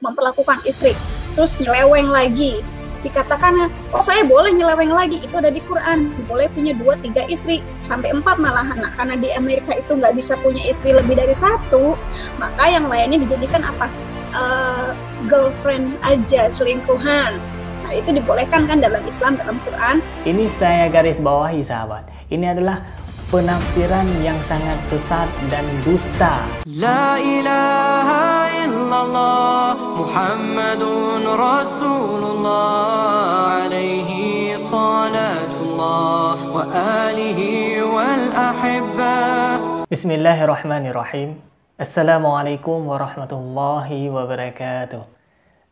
memperlakukan istri, terus nyeleweng lagi. Dikatakan, oh saya boleh nyeleweng lagi, itu ada di Quran, boleh punya 2-3 istri, sampai 4 malahan. Nah, karena di Amerika itu nggak bisa punya istri lebih dari 1, maka yang lainnya dijadikan apa? Girlfriend aja, selingkuhan. Nah, itu dibolehkan kan dalam Islam, dalam Quran. Ini saya garis bawahi sahabat, ini adalah penafsiran yang sangat sesat dan dusta. La ilaha illallah Muhammadun Rasulullah alaihi salatullah wa alihi wal ahibba. Bismillahirrahmanirrahim. Assalamualaikum warahmatullahi wabarakatuh.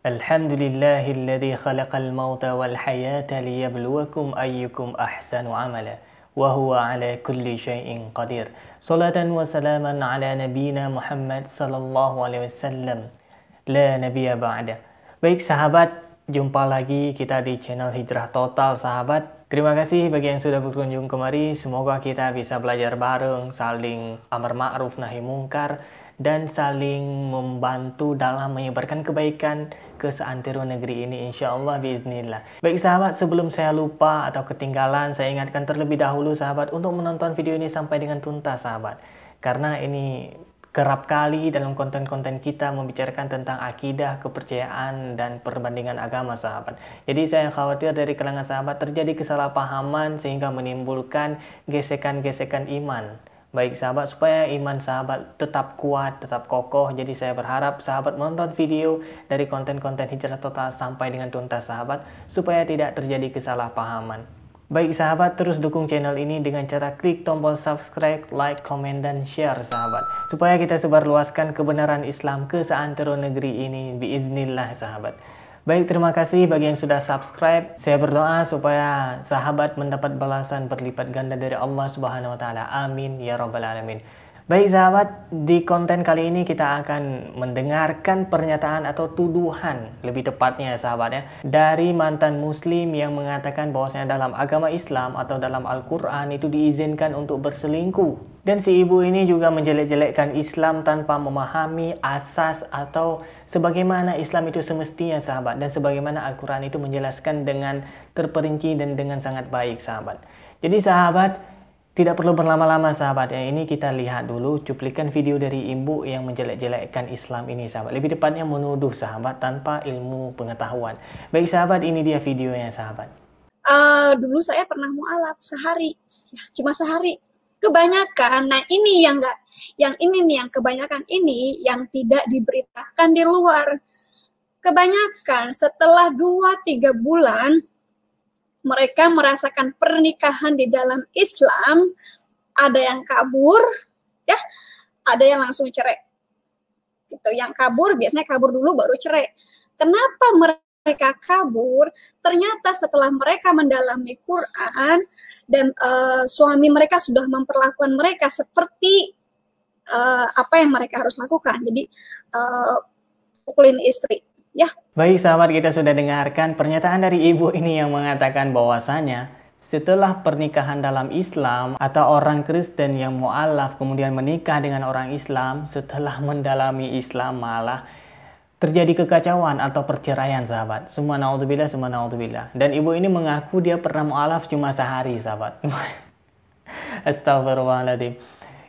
Alhamdulillahilladzi khalaqal mauta wal hayata liyabluwakum ayyukum ahsanu amala wa huwa ala kulli syai'in qadir. Salatan wa salaman ala nabiyina Muhammad sallallahu alaihi wasallam. La nabiyya ba'da. Baik sahabat, jumpa lagi kita di channel Hijrah Total sahabat. Terima kasih bagi yang sudah berkunjung kemari. Semoga kita bisa belajar bareng, saling amar ma'ruf nahi mungkar, dan saling membantu dalam menyebarkan kebaikan ke seantero negeri ini, insyaallah biiznillah. Baik sahabat, sebelum saya lupa atau ketinggalan, saya ingatkan terlebih dahulu sahabat untuk menonton video ini sampai dengan tuntas sahabat, karena ini kerap kali dalam konten-konten kita membicarakan tentang akidah, kepercayaan, dan perbandingan agama sahabat. Jadi saya khawatir dari kalangan sahabat terjadi kesalahpahaman sehingga menimbulkan gesekan-gesekan iman. Baik sahabat, supaya iman sahabat tetap kuat, tetap kokoh. Jadi saya berharap sahabat menonton video dari konten-konten Hijrah Total sampai dengan tuntas sahabat, supaya tidak terjadi kesalahpahaman. Baik sahabat, terus dukung channel ini dengan cara klik tombol subscribe, like, komen, dan share sahabat, supaya kita sebarluaskan kebenaran Islam ke seantero negeri ini biiznillah sahabat. Baik, terima kasih bagi yang sudah subscribe. Saya berdoa supaya sahabat mendapat balasan berlipat ganda dari Allah Subhanahu wa taala. Amin ya rabbal alamin. Baik sahabat, di konten kali ini kita akan mendengarkan pernyataan atau tuduhan, lebih tepatnya sahabat ya, dari mantan muslim yang mengatakan bahwasanya dalam agama Islam atau dalam Al-Quran itu diizinkan untuk berselingkuh. Dan si ibu ini juga menjelek-jelekkan Islam tanpa memahami asas atau sebagaimana Islam itu semestinya sahabat, dan sebagaimana Al-Quran itu menjelaskan dengan terperinci dan dengan sangat baik sahabat. Jadi sahabat, tidak perlu berlama-lama sahabat ya, ini kita lihat dulu cuplikan video dari ibu yang menjelek-jelekkan Islam ini sahabat. Lebih tepatnya menuduh sahabat tanpa ilmu pengetahuan. Baik sahabat, ini dia videonya sahabat. Dulu saya pernah mualaf sehari, ya, cuma sehari. Kebanyakan, nah ini yang enggak, yang ini nih, yang kebanyakan ini yang tidak diberitakan di luar. Kebanyakan setelah 2-3 bulan mereka merasakan pernikahan di dalam Islam, ada yang kabur, ya, ada yang langsung cerai. Gitu. Yang kabur biasanya kabur dulu baru cerai. Kenapa mereka kabur? Ternyata setelah mereka mendalami Quran dan suami mereka sudah memperlakukan mereka seperti apa yang mereka harus lakukan. Jadi pukulin istri. Ya. Baik sahabat, kita sudah dengarkan pernyataan dari ibu ini yang mengatakan bahwasanya setelah pernikahan dalam Islam atau orang Kristen yang mu'alaf kemudian menikah dengan orang Islam, setelah mendalami Islam malah terjadi kekacauan atau perceraian sahabat. Summa naudzubillah, summa naudzubillah. Dan ibu ini mengaku dia pernah mu'alaf cuma sehari sahabat. Astagfirullahaladzim.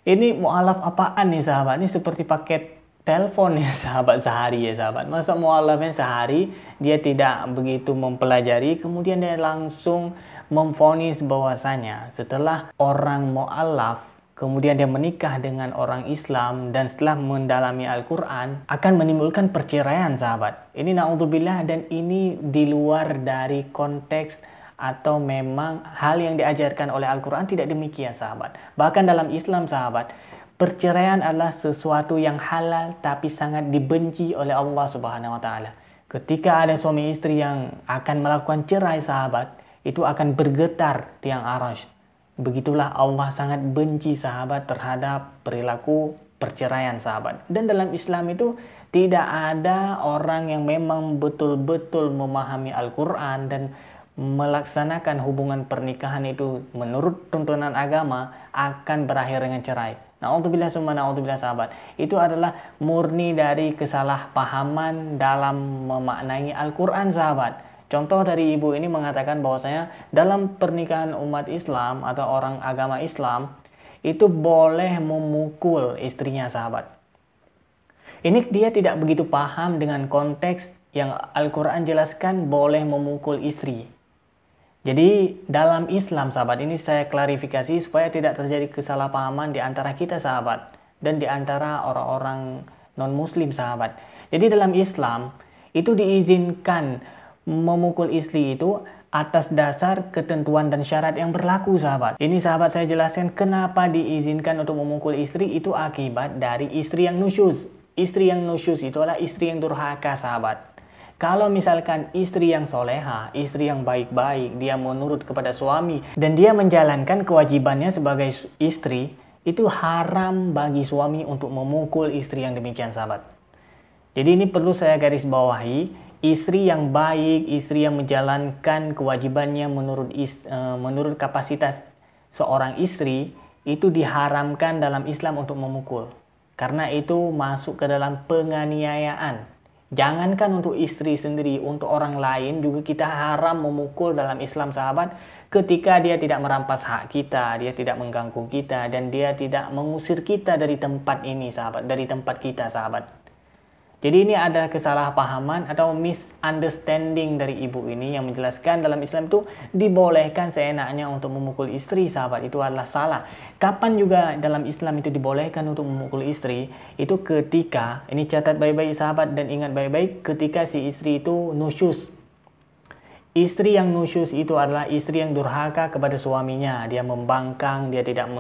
Ini mu'alaf apaan nih sahabat? Ini seperti paket telepon ya sahabat, sehari ya sahabat. Masa mu'alafnya sehari dia tidak begitu mempelajari, kemudian dia langsung memvonis bahwasanya setelah orang mu'alaf kemudian dia menikah dengan orang Islam dan setelah mendalami Al-Quran akan menimbulkan perceraian sahabat. Ini na'udzubillah, dan ini di luar dari konteks atau memang hal yang diajarkan oleh Al-Quran tidak demikian sahabat. Bahkan dalam Islam sahabat, perceraian adalah sesuatu yang halal tapi sangat dibenci oleh Allah Subhanahu wa taala. Ketika ada suami istri yang akan melakukan cerai sahabat, itu akan bergetar tiang arasy. Begitulah Allah sangat benci sahabat terhadap perilaku perceraian sahabat. Dan dalam Islam itu tidak ada orang yang memang betul-betul memahami Al-Quran dan melaksanakan hubungan pernikahan itu menurut tuntunan agama akan berakhir dengan cerai. Na'udzubillah summa na'udzubillah sahabat. Itu adalah murni dari kesalahpahaman dalam memaknai Al-Quran sahabat. Contoh dari ibu ini mengatakan bahwasanya dalam pernikahan umat Islam atau orang agama Islam itu boleh memukul istrinya sahabat. Ini dia tidak begitu paham dengan konteks yang Al-Quran jelaskan boleh memukul istri. Jadi dalam Islam sahabat, ini saya klarifikasi supaya tidak terjadi kesalahpahaman di antara kita sahabat dan di antara orang-orang non-muslim sahabat. Jadi dalam Islam itu diizinkan memukul istri itu atas dasar ketentuan dan syarat yang berlaku sahabat. Ini sahabat saya jelaskan kenapa diizinkan untuk memukul istri itu akibat dari istri yang nusyuz. Istri yang nusyuz itu adalah istri yang durhaka sahabat. Kalau misalkan istri yang soleha, istri yang baik-baik, dia menurut kepada suami dan dia menjalankan kewajibannya sebagai istri, itu haram bagi suami untuk memukul istri yang demikian sahabat. Jadi ini perlu saya garis bawahi, istri yang baik, istri yang menjalankan kewajibannya menurut kapasitas seorang istri, itu diharamkan dalam Islam untuk memukul. Karena itu masuk ke dalam penganiayaan. Jangankan untuk istri sendiri, untuk orang lain juga kita haram memukul dalam Islam sahabat, ketika dia tidak merampas hak kita, dia tidak mengganggu kita, dan dia tidak mengusir kita dari tempat ini sahabat, dari tempat kita sahabat. Jadi ini ada kesalahpahaman atau misunderstanding dari ibu ini yang menjelaskan dalam Islam itu dibolehkan seenaknya untuk memukul istri sahabat. Itu adalah salah. Kapan juga dalam Islam itu dibolehkan untuk memukul istri? Itu ketika, ini catat baik-baik sahabat dan ingat baik-baik, ketika si istri itu nusyuz. Istri yang nusyuz itu adalah istri yang durhaka kepada suaminya. Dia membangkang, dia tidak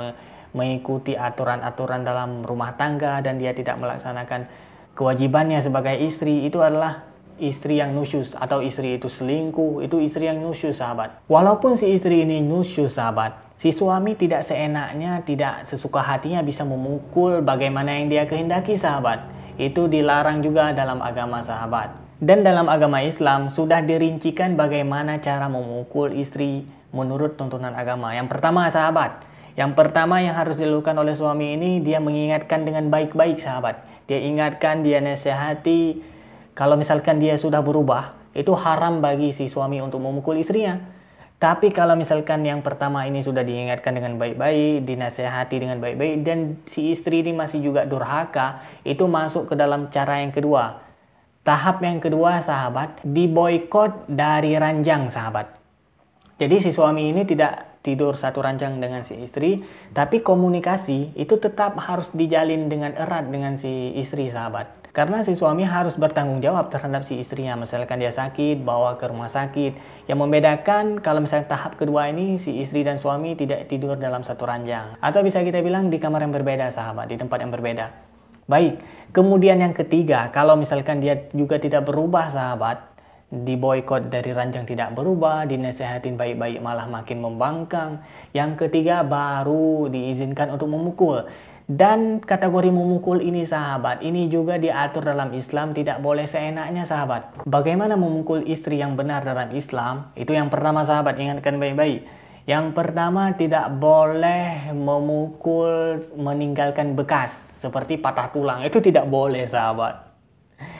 mengikuti aturan-aturan dalam rumah tangga, dan dia tidak melaksanakan kewajibannya sebagai istri. Itu adalah istri yang nusyuz, atau istri itu selingkuh, itu istri yang nusyuz sahabat. Walaupun si istri ini nusyuz sahabat, si suami tidak seenaknya, tidak sesuka hatinya bisa memukul bagaimana yang dia kehendaki sahabat. Itu dilarang juga dalam agama sahabat. Dan dalam agama Islam sudah dirincikan bagaimana cara memukul istri menurut tuntunan agama. Yang pertama sahabat, yang pertama yang harus dilakukan oleh suami ini, dia mengingatkan dengan baik-baik sahabat. Dia ingatkan, dia nasihati. Kalau misalkan dia sudah berubah, itu haram bagi si suami untuk memukul istrinya. Tapi kalau misalkan yang pertama ini sudah diingatkan dengan baik-baik, dinasihati dengan baik-baik, dan si istri ini masih juga durhaka, itu masuk ke dalam cara yang kedua. Tahap yang kedua sahabat, diboikot dari ranjang sahabat. Jadi si suami ini tidak tidur satu ranjang dengan si istri, tapi komunikasi itu tetap harus dijalin dengan erat dengan si istri sahabat. Karena si suami harus bertanggung jawab terhadap si istrinya. Misalkan dia sakit, bawa ke rumah sakit. Yang membedakan kalau misalnya tahap kedua ini si istri dan suami tidak tidur dalam satu ranjang. Atau bisa kita bilang di kamar yang berbeda sahabat, di tempat yang berbeda. Baik, kemudian yang ketiga, kalau misalkan dia juga tidak berubah sahabat, diboikot dari ranjang tidak berubah, dinasehatin baik-baik malah makin membangkang. Yang ketiga baru diizinkan untuk memukul. Dan kategori memukul ini sahabat, ini juga diatur dalam Islam, tidak boleh seenaknya sahabat. Bagaimana memukul istri yang benar dalam Islam? Itu yang pertama sahabat, ingatkan baik-baik. Yang pertama, tidak boleh memukul meninggalkan bekas seperti patah tulang. Itu tidak boleh sahabat.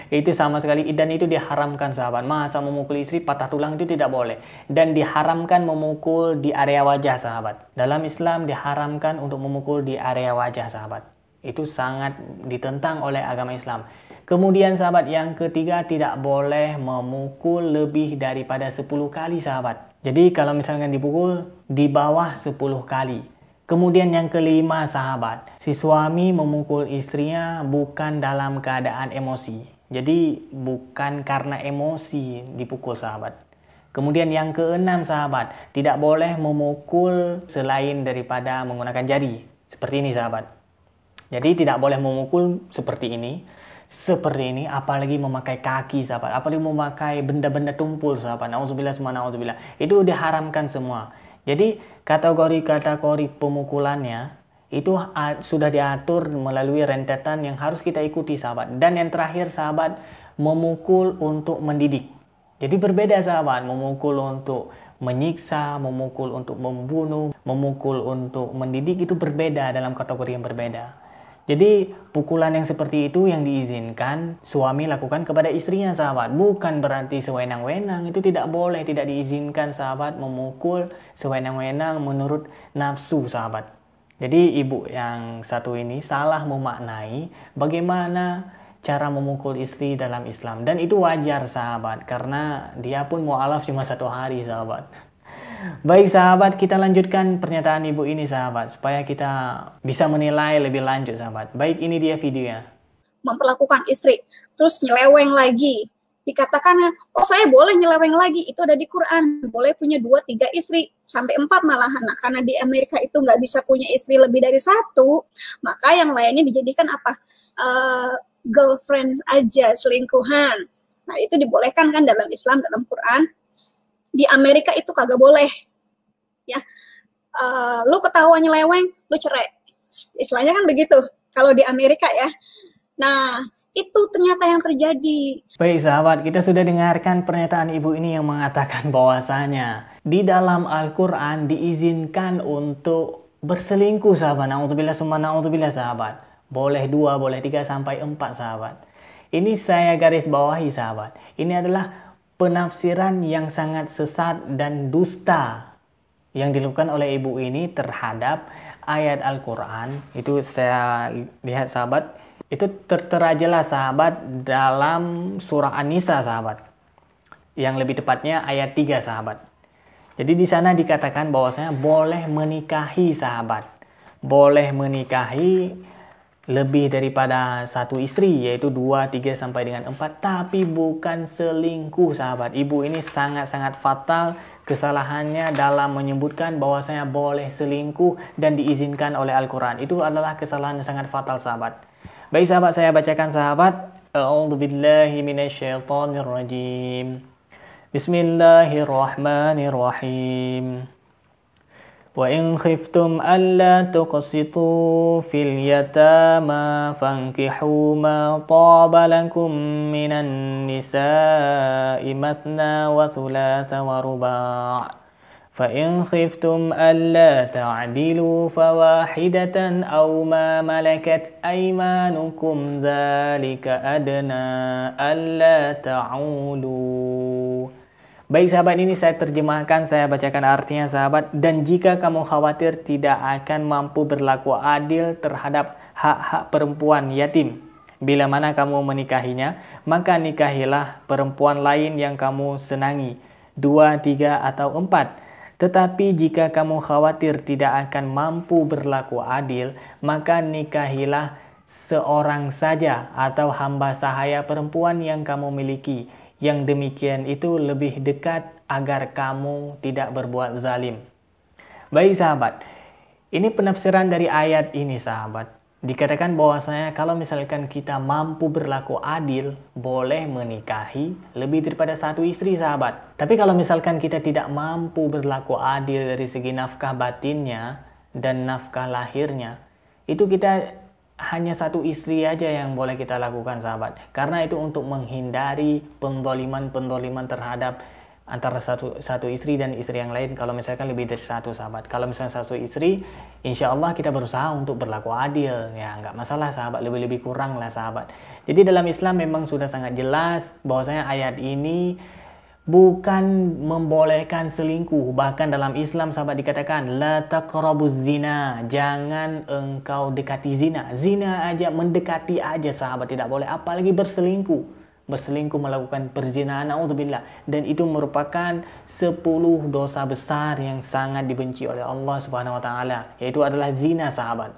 Itu sama sekali, dan itu diharamkan sahabat. Masa memukul istri patah tulang, itu tidak boleh. Dan diharamkan memukul di area wajah sahabat. Dalam Islam diharamkan untuk memukul di area wajah sahabat. Itu sangat ditentang oleh agama Islam. Kemudian sahabat yang ketiga, tidak boleh memukul lebih daripada 10 kali sahabat. Jadi kalau misalkan dipukul di bawah 10 kali. Kemudian yang kelima sahabat, si suami memukul istrinya bukan dalam keadaan emosi. Jadi bukan karena emosi dipukul sahabat. Kemudian yang keenam sahabat, tidak boleh memukul selain daripada menggunakan jari. Seperti ini sahabat. Jadi tidak boleh memukul seperti ini, apalagi memakai kaki sahabat, apalagi memakai benda-benda tumpul sahabat. Nauzubillah summa nauzubillah. Itu diharamkan semua. Jadi kategori-kategori pemukulannya itu sudah diatur melalui rentetan yang harus kita ikuti sahabat. Dan yang terakhir sahabat, memukul untuk mendidik. Jadi berbeda sahabat, memukul untuk menyiksa, memukul untuk membunuh, memukul untuk mendidik itu berbeda dalam kategori yang berbeda. Jadi pukulan yang seperti itu yang diizinkan suami lakukan kepada istrinya sahabat. Bukan berarti sewenang-wenang, itu tidak boleh, tidak diizinkan sahabat memukul sewenang-wenang menurut nafsu sahabat. Jadi ibu yang satu ini salah memaknai bagaimana cara memukul istri dalam Islam. Dan itu wajar sahabat, karena dia pun mu'alaf cuma 1 hari sahabat. Baik sahabat, kita lanjutkan pernyataan ibu ini sahabat, supaya kita bisa menilai lebih lanjut sahabat. Baik, ini dia videonya. Memperlakukan istri, terus nyeleweng lagi. Dikatakan, oh saya boleh nyeleweng lagi, itu ada di Quran. Boleh punya 2-3 istri, sampai 4 malahan. Nah, karena di Amerika itu nggak bisa punya istri lebih dari 1, maka yang lainnya dijadikan apa? Girlfriend aja, selingkuhan. Nah, itu dibolehkan kan dalam Islam, dalam Quran. Di Amerika itu kagak boleh, ya. Lu ketahuan nyeleweng, lu cerai. Istilahnya kan begitu. Kalau di Amerika ya. Nah, itu ternyata yang terjadi. Baik sahabat, kita sudah dengarkan pernyataan ibu ini yang mengatakan bahwasanya di dalam Al-Quran diizinkan untuk berselingkuh sahabat. Na'udzubillah summa na'udzubillah sahabat. Boleh 2, boleh 3 sampai 4 sahabat. Ini saya garis bawahi sahabat. Ini adalah penafsiran yang sangat sesat dan dusta yang dilakukan oleh ibu ini terhadap ayat Al-Quran. Itu saya lihat sahabat, itu tertera jelas sahabat dalam surah An-Nisa sahabat. Yang lebih tepatnya ayat 3 sahabat. Jadi di sana dikatakan bahwasanya boleh menikahi sahabat. Boleh menikahi lebih daripada 1 istri, yaitu 2, 3 sampai dengan 4, tapi bukan selingkuh sahabat. Ibu ini sangat-sangat fatal kesalahannya dalam menyebutkan bahwasanya boleh selingkuh dan diizinkan oleh Al-Quran. Itu adalah kesalahan yang sangat fatal sahabat. Baik sahabat, saya bacakan sahabat. A'udzubillahi minasyaitonirrajim. Bismillahirrahmanirrahim. وَإِنْ خِفْتُمْ أَلَّا تُقْسِطُوا فِي الْيَتَامَى فَانكِحُوا مَا طَابَ لَكُم مِّنَ النِّسَاءِ مَثْنَى وَثُلَاثَ وَرُبَاعَ فَإِنْ خِفْتُمْ أَلَّا تَعْدِلُوا فَوَاحِدَةً أَوْ مَا مَلَكَتْ أَيْمَانُكُمْ ذَلِكَ أَدْنَى أَلَّا تَعُولُوا. Baik sahabat, ini saya terjemahkan, saya bacakan artinya sahabat. Dan jika kamu khawatir tidak akan mampu berlaku adil terhadap hak-hak perempuan yatim, bila mana kamu menikahinya, maka nikahilah perempuan lain yang kamu senangi, 2, 3 atau 4. Tetapi jika kamu khawatir tidak akan mampu berlaku adil, maka nikahilah seorang saja atau hamba sahaya perempuan yang kamu miliki. Yang demikian itu lebih dekat agar kamu tidak berbuat zalim. Baik sahabat, ini penafsiran dari ayat ini sahabat. Dikatakan bahwasanya kalau misalkan kita mampu berlaku adil, boleh menikahi lebih daripada 1 istri sahabat. Tapi kalau misalkan kita tidak mampu berlaku adil dari segi nafkah batinnya dan nafkah lahirnya, itu kita hanya 1 istri aja yang boleh kita lakukan sahabat. Karena itu untuk menghindari pendoliman terhadap antara satu istri dan istri yang lain. Kalau misalkan lebih dari 1 sahabat. Kalau misalnya 1 istri, insya Allah kita berusaha untuk berlaku adil. Ya nggak masalah sahabat, lebih-lebih kurang lah sahabat. Jadi dalam Islam memang sudah sangat jelas bahwasanya ayat ini bukan membolehkan selingkuh. Bahkan dalam Islam sahabat dikatakan la taqrabuz zina, jangan engkau dekati zina. Zina aja, mendekati aja sahabat tidak boleh, apalagi berselingkuh. Berselingkuh, melakukan perzinahan, naudzubillah. Dan itu merupakan 10 dosa besar yang sangat dibenci oleh Allah Subhanahu wa taala, yaitu adalah zina sahabat.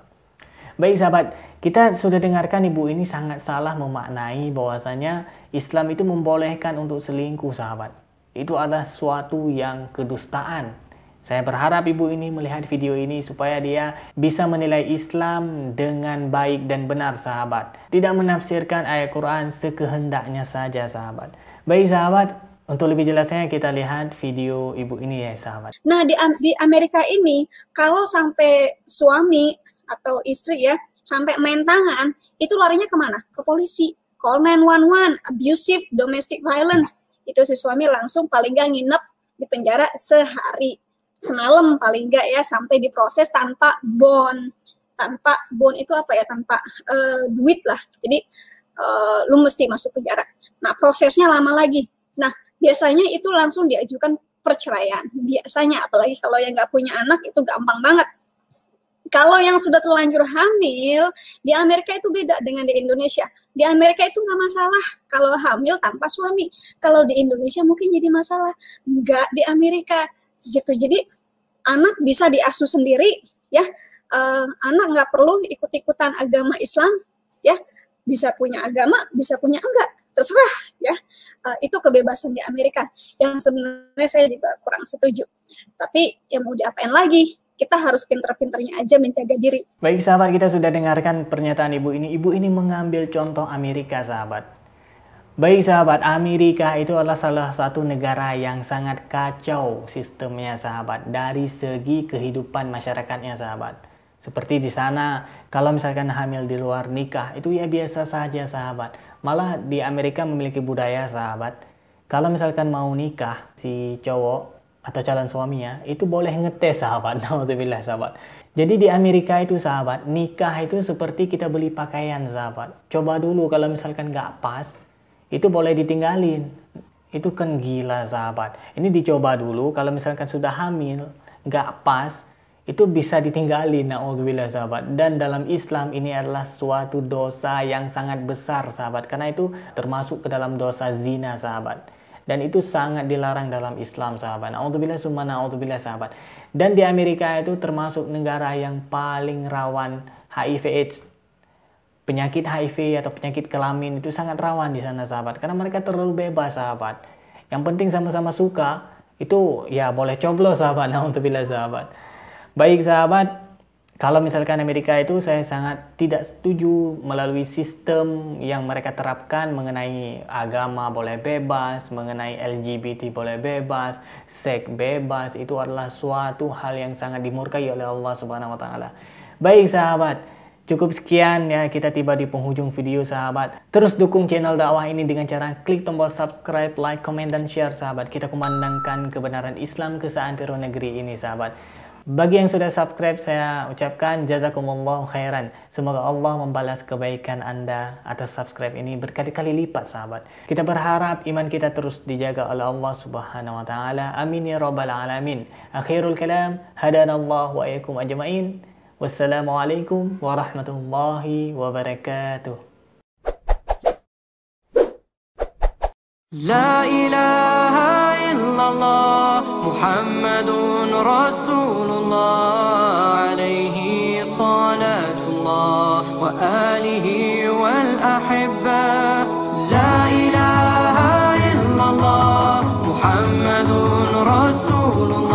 Baik sahabat, kita sudah dengarkan ibu ini sangat salah memaknai bahwasanya Islam itu membolehkan untuk selingkuh sahabat. Itu adalah suatu yang kedustaan. Saya berharap ibu ini melihat video ini supaya dia bisa menilai Islam dengan baik dan benar sahabat. Tidak menafsirkan ayat Quran sekehendaknya saja sahabat. Baik sahabat, untuk lebih jelasnya kita lihat video ibu ini ya sahabat. Nah di Amerika ini kalau sampai suami atau istri ya sampai main tangan, itu larinya kemana? Ke polisi. Call 911, abusive domestic violence. Itu si suami langsung paling gak nginep di penjara sehari, semalam paling enggak ya, sampai diproses tanpa bond. Tanpa bond itu apa ya, tanpa duit lah. Jadi lu mesti masuk penjara. Nah, prosesnya lama lagi. Nah, biasanya itu langsung diajukan perceraian. Biasanya, apalagi kalau yang nggak punya anak, itu gampang banget. Kalau yang sudah terlanjur hamil, di Amerika itu beda dengan di Indonesia. Di Amerika itu nggak masalah kalau hamil tanpa suami. Kalau di Indonesia mungkin jadi masalah. Nggak di Amerika gitu. Jadi anak bisa diasuh sendiri, ya. Anak nggak perlu ikut-ikutan agama Islam, ya. Bisa punya agama, bisa punya enggak, terserah, ya. Itu kebebasan di Amerika. Yang sebenarnya saya juga kurang setuju. Tapi ya mau diapain lagi? Kita harus pinter-pinternya aja menjaga diri. Baik sahabat, kita sudah dengarkan pernyataan ibu ini. Ibu ini mengambil contoh Amerika sahabat. Baik sahabat, Amerika itu adalah salah satu negara yang sangat kacau sistemnya sahabat. Dari segi kehidupan masyarakatnya sahabat. Seperti di sana, kalau misalkan hamil di luar nikah, itu ya biasa saja sahabat. Malah di Amerika memiliki budaya sahabat. Kalau misalkan mau nikah, si cowok atau calon suaminya itu boleh ngetes sahabat. Nauzubillah sahabat. Jadi di Amerika itu sahabat, nikah itu seperti kita beli pakaian sahabat. Coba dulu kalau misalkan nggak pas, itu boleh ditinggalin. Itu kan gila sahabat. Ini dicoba dulu, kalau misalkan sudah hamil, nggak pas, itu bisa ditinggalin. Nauzubillah sahabat. Dan dalam Islam ini adalah suatu dosa yang sangat besar sahabat. Karena itu termasuk ke dalam dosa zina sahabat. Dan itu sangat dilarang dalam Islam sahabat. Na'udzubillah summa na'udzubillah sahabat. Dan di Amerika itu termasuk negara yang paling rawan HIV AIDS. Penyakit HIV atau penyakit kelamin itu sangat rawan di sana sahabat. Karena mereka terlalu bebas sahabat. Yang penting sama-sama suka, itu ya boleh coblos sahabat. Na'udzubillah sahabat. Baik sahabat, kalau misalkan Amerika itu saya sangat tidak setuju melalui sistem yang mereka terapkan mengenai agama boleh bebas, mengenai LGBT boleh bebas, seks bebas. Itu adalah suatu hal yang sangat dimurkai oleh Allah Subhanahu wa taala. Baik sahabat, cukup sekian ya, kita tiba di penghujung video sahabat. Terus dukung channel dakwah ini dengan cara klik tombol subscribe, like, comment, dan share sahabat. Kita kumandangkan kebenaran Islam ke seantero negeri ini sahabat. Bagi yang sudah subscribe, saya ucapkan jazakumullah khairan. Semoga Allah membalas kebaikan Anda atas subscribe ini berkali-kali lipat sahabat. Kita berharap iman kita terus dijaga oleh Allah Subhanahu wa taala. Amin ya rabbal alamin. Akhirul kalam, hadanallahu wa iyyakum ajmain. Wassalamualaikum warahmatullahi wabarakatuh. La ilaha illallah Muhammadun Rasulullah alaihi salatullah wa alihi wal ahibba. La ilaha illallah Muhammadun Rasulullah